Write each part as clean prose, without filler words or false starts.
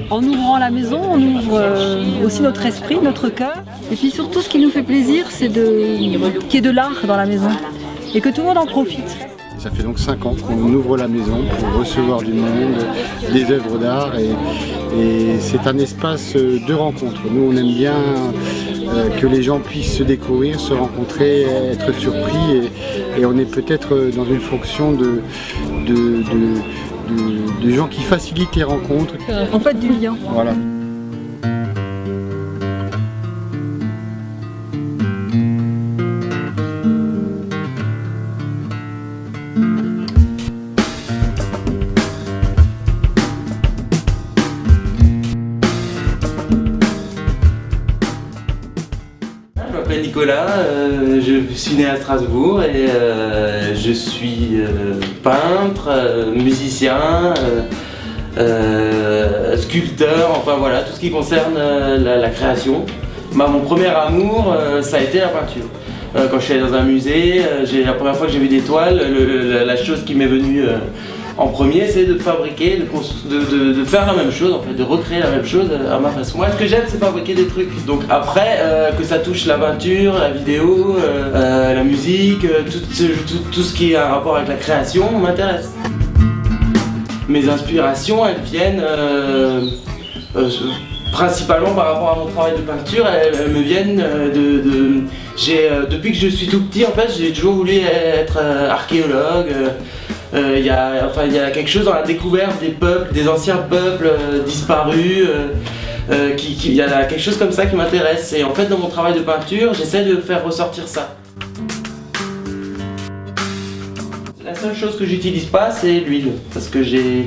En ouvrant la maison, on ouvre aussi notre esprit, notre cœur. Et puis surtout, ce qui nous fait plaisir, c'est qu'il y ait de l'art dans la maison et que tout le monde en profite. Ça fait donc 5 ans qu'on ouvre la maison pour recevoir du monde, des œuvres d'art et c'est un espace de rencontre. Nous on aime bien que les gens puissent se découvrir, se rencontrer, être surpris et on est peut-être dans une fonction de gens qui facilitent les rencontres. En fait du lien. Voilà. Je m'appelle Nicolas, je suis né à Strasbourg et je suis peintre, musicien, sculpteur, enfin voilà, tout ce qui concerne la création. Mon premier amour, ça a été la peinture. Quand je suis allé dans un musée, la première fois que j'ai vu des toiles, la chose qui m'est venue en premier, c'est de fabriquer, de faire la même chose, en fait, de recréer la même chose à ma façon. Moi, ce que j'aime, c'est fabriquer des trucs. Donc après, que ça touche la peinture, la vidéo, la musique, tout ce qui a un rapport avec la création m'intéresse. Mes inspirations, elles viennent principalement par rapport à mon travail de peinture, elles me viennent depuis que je suis tout petit, en fait, j'ai toujours voulu être archéologue. Il y a quelque chose dans la découverte des peuples, des anciens peuples disparus, il y a quelque chose comme ça qui m'intéresse. Et en fait, dans mon travail de peinture, j'essaie de faire ressortir ça. La seule chose que j'utilise pas, c'est l'huile, parce que je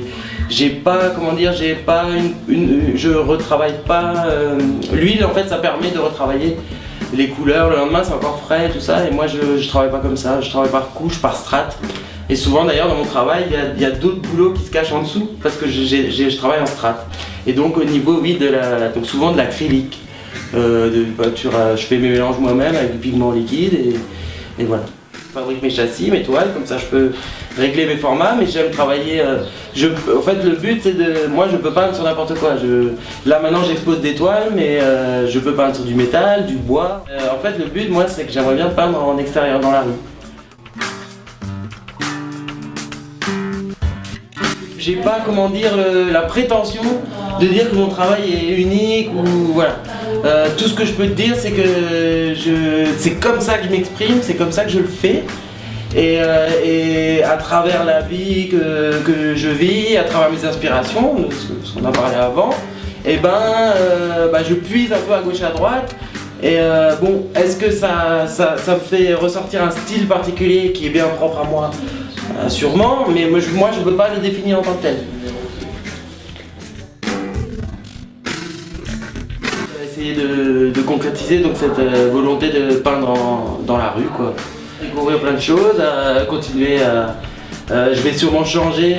retravaille pas. L'huile, en fait, ça permet de retravailler les couleurs. Le lendemain, c'est encore frais, tout ça. Et moi, je travaille pas comme ça. Je travaille par couche, par strate. Et souvent, d'ailleurs, dans mon travail, il y a d'autres boulots qui se cachent en dessous, parce que je travaille en strate. Et donc, au niveau, oui, donc souvent de l'acrylique, de peinture. Je fais mes mélanges moi-même avec du pigment liquide et voilà. Je fabrique mes châssis, mes toiles, comme ça je peux régler mes formats, mais j'aime travailler. En fait, le but c'est de. Moi, je peux peindre sur n'importe quoi. Là maintenant, j'expose des toiles, mais je peux peindre sur du métal, du bois. En fait, le but, moi, c'est que j'aimerais bien peindre en extérieur, dans la rue. J'ai pas, comment dire, la prétention de dire que mon travail est unique ou voilà. Tout ce que je peux te dire, c'est que c'est comme ça que je m'exprime, c'est comme ça que je le fais. Et à travers la vie que je vis, à travers mes inspirations, ce qu'on a parlé avant, et je puise un peu à gauche à droite. Et bon, est-ce que ça me fait ressortir un style particulier qui est bien propre à moi? Sûrement, mais moi je ne peux pas le définir en tant que tel. Essayer de concrétiser donc cette volonté de peindre dans la rue, quoi. Découvrir plein de choses, continuer à... je vais sûrement changer,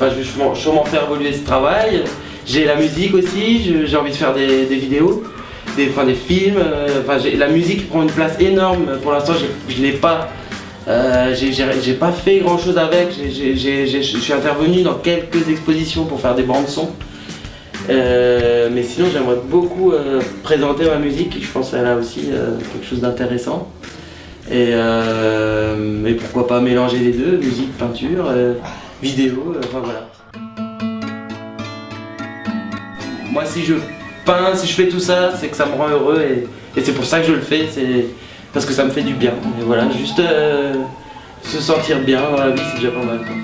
je vais sûrement faire évoluer ce travail. J'ai la musique aussi, j'ai envie de faire des vidéos, des films. La musique prend une place énorme. Pour l'instant, je l'ai pas... j'ai pas fait grand chose avec, je suis intervenu dans quelques expositions pour faire des bandes son. Mais sinon j'aimerais beaucoup présenter ma musique, je pense qu'elle a aussi quelque chose d'intéressant. Et pourquoi pas mélanger les deux, musique, peinture, vidéo, enfin voilà. Moi si je peins, si je fais tout ça, c'est que ça me rend heureux et c'est pour ça que je le fais. Parce que ça me fait du bien, et voilà, juste se sentir bien dans la vie, c'est déjà pas mal, quoi.